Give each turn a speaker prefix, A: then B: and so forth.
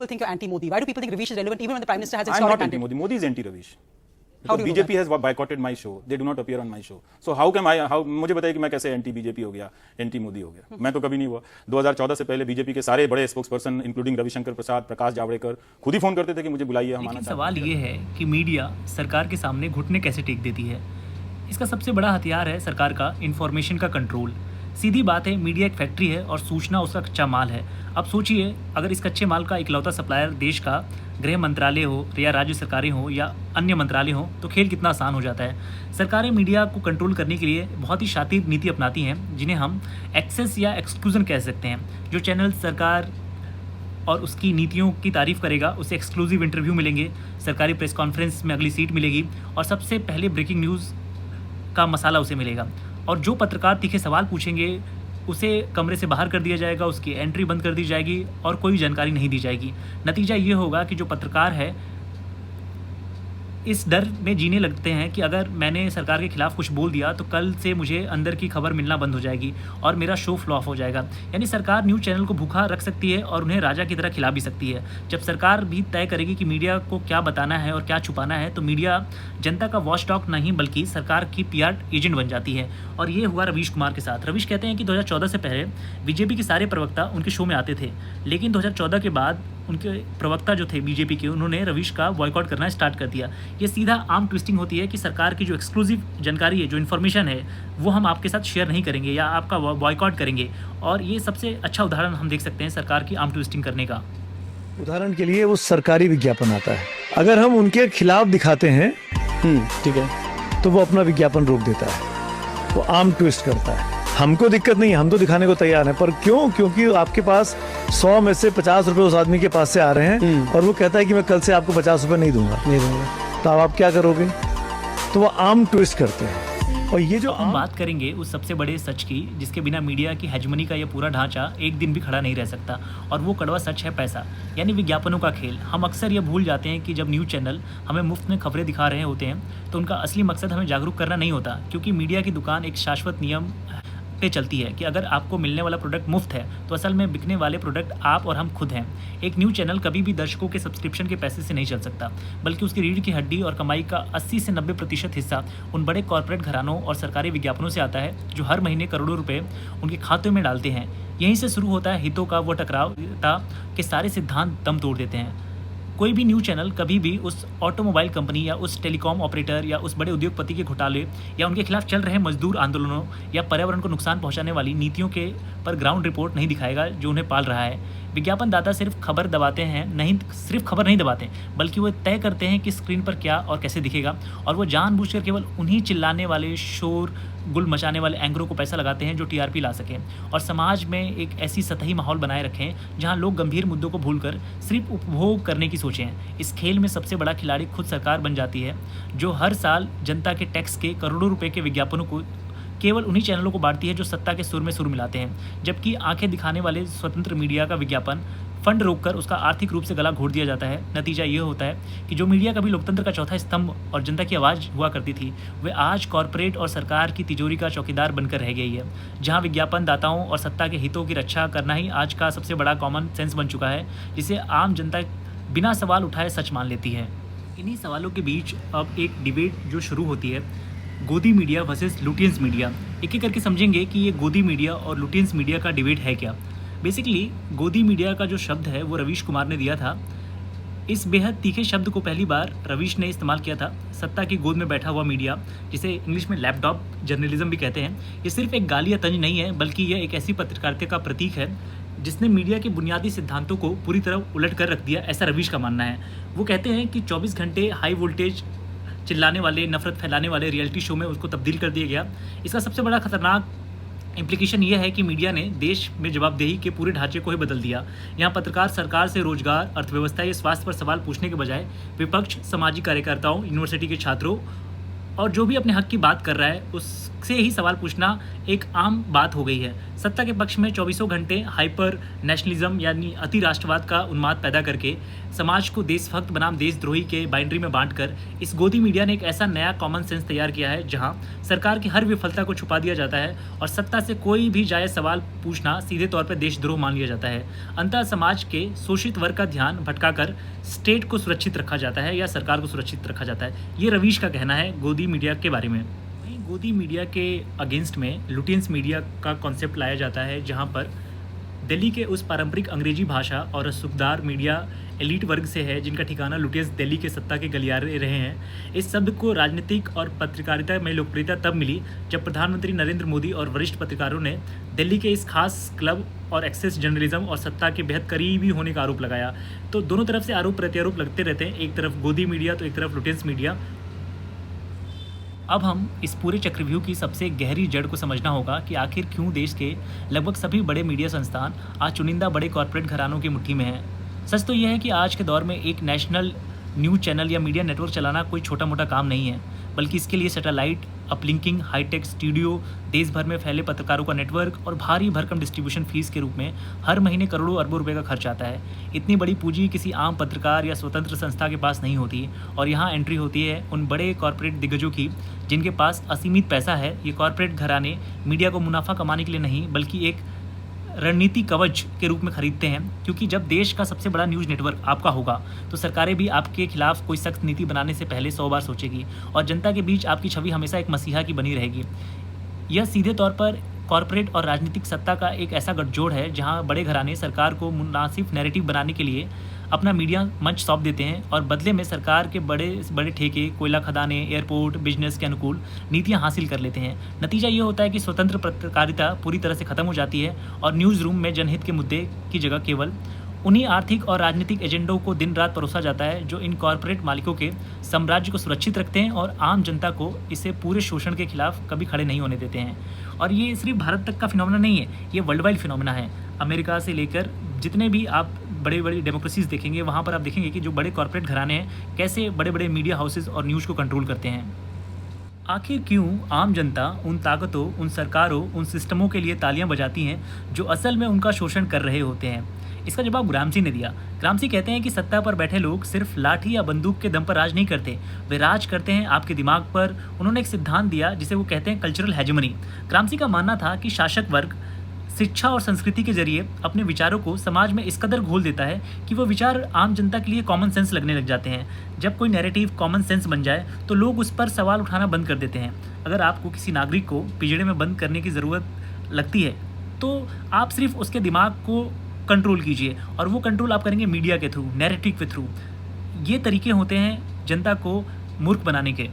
A: People think you're anti-Modi. Why do people think Ravish is relevant even when the Prime Minister has
B: I'm
A: historic
B: not
A: mandate?
B: anti-Modi. Modi is anti-Ravish.
A: How
B: Because
A: do you know
B: BJP has boycotted my show. They do not appear on my show. So how can I? मुझे बताइए कि मैं कैसे anti BJP हो गया, anti Modi हो गया? मैं तो कभी नहीं हुआ। 2014 से पहले बीजेपी के सारे बड़े स्पोक्स पर्सन इंक्लूडिंग रविशंकर प्रसाद, प्रकाश जावड़ेकर खुद ही फोन करते थे कि मुझे बुलाइए, हम आना
C: लेकिन
B: चाहते
C: सवाल ये है कि मीडिया सरकार के सामने घुटने कैसे टेक देती है। इसका सबसे बड़ा हथियार है सरकार का इंफॉर्मेशन का कंट्रोल। सीधी बात है, मीडिया एक फैक्ट्री है और सूचना उसका कच्चा माल है। अब सोचिए, अगर इस कच्चे माल का इकलौता सप्लायर देश का गृह मंत्रालय हो या राज्य सरकारें हो या अन्य मंत्रालय हो, तो खेल कितना आसान हो जाता है। सरकारें मीडिया को कंट्रोल करने के लिए बहुत ही शातिर नीति अपनाती हैं, जिन्हें हम एक्सेस या एक्सक्लूजन कह सकते हैं। जो चैनल सरकार और उसकी नीतियों की तारीफ करेगा, उसे एक्सक्लूसिव इंटरव्यू मिलेंगे, सरकारी प्रेस कॉन्फ्रेंस में अगली सीट मिलेगी और सबसे पहले ब्रेकिंग न्यूज़ का मसाला उसे मिलेगा। और जो पत्रकार तीखे सवाल पूछेंगे उसे कमरे से बाहर कर दिया जाएगा, उसकी एंट्री बंद कर दी जाएगी और कोई जानकारी नहीं दी जाएगी। नतीजा ये होगा कि जो पत्रकार है इस डर में जीने लगते हैं कि अगर मैंने सरकार के खिलाफ कुछ बोल दिया तो कल से मुझे अंदर की खबर मिलना बंद हो जाएगी और मेरा शो फ्लॉप हो जाएगा। यानी सरकार न्यूज़ चैनल को भूखा रख सकती है और उन्हें राजा की तरह खिला भी सकती है। जब सरकार भी तय करेगी कि मीडिया को क्या बताना है और क्या छुपाना है, तो मीडिया जनता का वॉच डॉग नहीं बल्कि सरकार की PR एजेंट बन जाती है। और ये हुआ रवीश कुमार के साथ। रवीश कहते हैं कि 2014 से पहले बीजेपी के सारे प्रवक्ता उनके शो में आते थे, लेकिन 2014 के बाद उनके प्रवक्ता जो थे बीजेपी के, उन्होंने रवीश का बॉयकॉट करना स्टार्ट कर दिया। ये सीधा आम ट्विस्टिंग होती है कि सरकार की जो एक्सक्लूसिव जानकारी है, जो इन्फॉर्मेशन है, वो हम आपके साथ शेयर नहीं करेंगे या आपका बॉयकॉट करेंगे। और ये सबसे अच्छा उदाहरण हम देख सकते हैं सरकार की आम ट्विस्टिंग करने का।
D: उदाहरण के लिए वो सरकारी विज्ञापन आता है, अगर हम उनके खिलाफ दिखाते हैं ठीक है, तो वो अपना विज्ञापन रोक देता है, वो आम ट्विस्ट करता है। हमको दिक्कत नहीं है, हम तो दिखाने को तैयार हैं, पर क्यों? क्योंकि आपके पास 100 में से 50 रुपए उस आदमी के पास से आ रहे हैं और वो कहता है कि मैं कल से आपको 50 रुपए नहीं दूंगा, तो अब आप क्या करोगे? तो वो आम ट्विस्ट करते हैं। और ये जो
C: हम बात करेंगे उस सबसे बड़े सच की, जिसके बिना मीडिया की हेजमनी का यह पूरा ढांचा एक दिन भी खड़ा नहीं रह सकता, और वो कड़वा सच है पैसा, यानी विज्ञापनों का खेल। हम अक्सर ये भूल जाते हैं कि जब न्यूज़ चैनल हमें मुफ्त में खबरें दिखा रहे होते हैं तो उनका असली मकसद हमें जागरूक करना नहीं होता, क्योंकि मीडिया की दुकान एक शाश्वत नियम पे चलती है कि अगर आपको मिलने वाला प्रोडक्ट मुफ्त है तो असल में बिकने वाले प्रोडक्ट आप और हम खुद हैं। एक न्यूज़ चैनल कभी भी दर्शकों के सब्सक्रिप्शन के पैसे से नहीं चल सकता, बल्कि उसकी रीढ़ की हड्डी और कमाई का 80 से 90% हिस्सा उन बड़े कॉर्पोरेट घरानों और सरकारी विज्ञापनों से आता है, जो हर महीने करोड़ों रुपए उनके खातों में डालते हैं। यहीं से शुरू होता है हितों का वो टकराव के सारे सिद्धांत दम तोड़ देते हैं। कोई भी न्यूज़ चैनल कभी भी उस ऑटोमोबाइल कंपनी या उस टेलीकॉम ऑपरेटर या उस बड़े उद्योगपति के घोटाले या उनके खिलाफ चल रहे मजदूर आंदोलनों या पर्यावरण को नुकसान पहुंचाने वाली नीतियों के पर ग्राउंड रिपोर्ट नहीं दिखाएगा जो उन्हें पाल रहा है। विज्ञापन दाता सिर्फ खबर दबाते हैं, नहीं सिर्फ खबर नहीं दबाते, बल्कि वो तय करते हैं कि स्क्रीन पर क्या और कैसे दिखेगा, और वो जानबूझकर केवल उन्हीं चिल्लाने वाले, शोर गुल मचाने वाले एंकरों को पैसा लगाते हैं जो TRP ला सकें और समाज में एक ऐसी सतही माहौल बनाए रखें जहां लोग गंभीर मुद्दों को भूलकर सिर्फ उपभोग करने की सोचें। इस खेल में सबसे बड़ा खिलाड़ी खुद सरकार बन जाती है, जो हर साल जनता के टैक्स के करोड़ों रुपए के विज्ञापनों को केवल उन्हीं चैनलों को बांटती है जो सत्ता के सुर में सुर मिलाते हैं, जबकि आंखें दिखाने वाले स्वतंत्र मीडिया का विज्ञापन फंड रोककर उसका आर्थिक रूप से गला घोट दिया जाता है। नतीजा ये होता है कि जो मीडिया कभी लोकतंत्र का चौथा स्तंभ और जनता की आवाज़ हुआ करती थी, वे आज कॉरपोरेट और सरकार की तिजोरी का चौकीदार बनकर रह गई है, जहां विज्ञापन दाताओं और सत्ता के हितों की रक्षा करना ही आज का सबसे बड़ा कॉमन सेंस बन चुका है, जिसे आम जनता बिना सवाल उठाए सच मान लेती है। इन्हीं सवालों के बीच अब एक डिबेट जो शुरू होती है, गोदी मीडिया वर्सेस लुटियंस मीडिया। एक एक करके समझेंगे कि ये गोदी मीडिया और लुटियंस मीडिया का डिबेट है क्या। बेसिकली गोदी मीडिया का जो शब्द है वो रवीश कुमार ने दिया था। इस बेहद तीखे शब्द को पहली बार रवीश ने इस्तेमाल किया था। सत्ता की गोद में बैठा हुआ मीडिया, जिसे इंग्लिश में लैपटॉप जर्नलिज्म भी कहते हैं, ये सिर्फ एक गाली या तंज नहीं है, बल्कि यह एक ऐसी पत्रकारिता का प्रतीक है जिसने मीडिया के बुनियादी सिद्धांतों को पूरी तरह उलट कर रख दिया, ऐसा रवीश का मानना है। वो कहते हैं कि 24 घंटे हाई वोल्टेज चिल्लाने वाले, नफरत फैलाने वाले रियलिटी शो में उसको तब्दील कर दिया गया। इसका सबसे बड़ा खतरनाक इम्प्लीकेशन ये है कि मीडिया ने देश में जवाबदेही के पूरे ढांचे को ही बदल दिया। यहाँ पत्रकार सरकार से रोजगार, अर्थव्यवस्था या स्वास्थ्य पर सवाल पूछने के बजाय विपक्ष, सामाजिक कार्यकर्ताओं, यूनिवर्सिटी के छात्रों और जो भी अपने हक की बात कर रहा है, उस से ही सवाल पूछना एक आम बात हो गई है। सत्ता के पक्ष में 24 घंटे हाइपर नेशनलिज्म यानी अति राष्ट्रवाद का उन्माद पैदा करके समाज को देशभक्त बनाम देशद्रोही के बाइंड्री में बांटकर इस गोदी मीडिया ने एक ऐसा नया कॉमन सेंस तैयार किया है जहां सरकार की हर विफलता को छुपा दिया जाता है और सत्ता से कोई भी जायज़ सवाल पूछना सीधे तौर पर देशद्रोह मान लिया जाता है। अंततः समाज के शोषित वर्ग का ध्यान भटकाकर स्टेट को सुरक्षित रखा जाता है या सरकार को सुरक्षित रखा जाता है। ये रवीश का कहना है गोदी मीडिया के बारे में। गोदी मीडिया के अगेंस्ट में लुटियंस मीडिया का कॉन्सेप्ट लाया जाता है, जहां पर दिल्ली के उस पारंपरिक अंग्रेजी भाषा और सुखदार मीडिया एलीट वर्ग से है जिनका ठिकाना लुटियंस दिल्ली के सत्ता के गलियारे रहे हैं। इस शब्द को राजनीतिक और पत्रकारिता में लोकप्रियता तब मिली जब प्रधानमंत्री नरेंद्र मोदी और वरिष्ठ पत्रकारों ने दिल्ली के इस खास क्लब और एक्सेस जर्नलिज्म और सत्ता के बेहद करीबी होने का आरोप लगाया। तो दोनों तरफ से आरोप प्रत्यारोप लगते रहते हैं, एक तरफ गोदी मीडिया तो एक तरफ लुटियंस मीडिया। अब हम इस पूरे चक्रव्यूह की सबसे गहरी जड़ को समझना होगा कि आखिर क्यों देश के लगभग सभी बड़े मीडिया संस्थान आज चुनिंदा बड़े कॉरपोरेट घरानों की मुट्ठी में हैं। सच तो यह है कि आज के दौर में एक नेशनल न्यूज़ चैनल या मीडिया नेटवर्क चलाना कोई छोटा मोटा काम नहीं है, बल्कि इसके लिए सैटेलाइट, अपलिंकिंग, हाईटेक स्टूडियो, देश भर में फैले पत्रकारों का नेटवर्क और भारी भरकम डिस्ट्रीब्यूशन फीस के रूप में हर महीने करोड़ों अरबों रुपए का खर्च आता है। इतनी बड़ी पूंजी किसी आम पत्रकार या स्वतंत्र संस्था के पास नहीं होती और यहाँ एंट्री होती है उन बड़े कॉरपोरेट दिग्गजों की जिनके पास असीमित पैसा है। ये कॉरपोरेट घराने मीडिया को मुनाफा कमाने के लिए नहीं बल्कि एक रणनीति कवच के रूप में खरीदते हैं, क्योंकि जब देश का सबसे बड़ा न्यूज़ नेटवर्क आपका होगा तो सरकारें भी आपके खिलाफ कोई सख्त नीति बनाने से पहले 100 बार सोचेगी और जनता के बीच आपकी छवि हमेशा एक मसीहा की बनी रहेगी। यह सीधे तौर पर कॉरपोरेट और राजनीतिक सत्ता का एक ऐसा गठजोड़ है जहां बड़े घराने सरकार को मुनासिब नैरेटिव बनाने के लिए अपना मीडिया मंच सौंप देते हैं और बदले में सरकार के बड़े ठेके, कोयला खदानें, एयरपोर्ट, बिजनेस के अनुकूल नीतियां हासिल कर लेते हैं। नतीजा ये होता है कि स्वतंत्र पत्रकारिता पूरी तरह से खत्म हो जाती है और न्यूज़ रूम में जनहित के मुद्दे की जगह केवल उन्हीं आर्थिक और राजनीतिक एजेंडों को दिन रात परोसा जाता है जो इन कॉरपोरेट मालिकों के साम्राज्य को सुरक्षित रखते हैं और आम जनता को इसे पूरे शोषण के खिलाफ कभी खड़े नहीं होने देते हैं। और ये सिर्फ भारत तक का फिनोमेना नहीं है, ये वर्ल्ड वाइड फिनोमेना है। अमेरिका से लेकर जितने भी आप बड़े बड़ी डेमोक्रेसीज देखेंगे वहाँ पर आप देखेंगे कि जो बड़े कॉरपोरेट घराने हैं कैसे बड़े बड़े मीडिया हाउसेज और न्यूज़ को कंट्रोल करते हैं। आखिर क्यों आम जनता उन ताकतों, उन सरकारों, उन सिस्टमों के लिए तालियां बजाती हैं जो असल में उनका शोषण कर रहे होते हैं? इसका जवाब ग्रामसी ने दिया। ग्रामसी कहते हैं कि सत्ता पर बैठे लोग सिर्फ लाठी या बंदूक के दम पर राज नहीं करते, वे राज करते हैं आपके दिमाग पर। उन्होंने एक सिद्धांत दिया जिसे वो कहते हैं कल्चरल हेजेमनी। ग्रामसी का मानना था कि शासक वर्ग शिक्षा और संस्कृति के जरिए अपने विचारों को समाज में इस कदर घोल देता है कि वो विचार आम जनता के लिए कॉमन सेंस लगने लग जाते हैं। जब कोई नैरेटिव कॉमन सेंस बन जाए तो लोग उस पर सवाल उठाना बंद कर देते हैं। अगर आपको किसी नागरिक को पिंजड़े में बंद करने की ज़रूरत लगती है तो आप सिर्फ उसके दिमाग को कंट्रोल कीजिए और वो कंट्रोल आप करेंगे मीडिया के थ्रू, नैरेटिव के थ्रू। ये तरीके होते हैं जनता को मूर्ख बनाने के।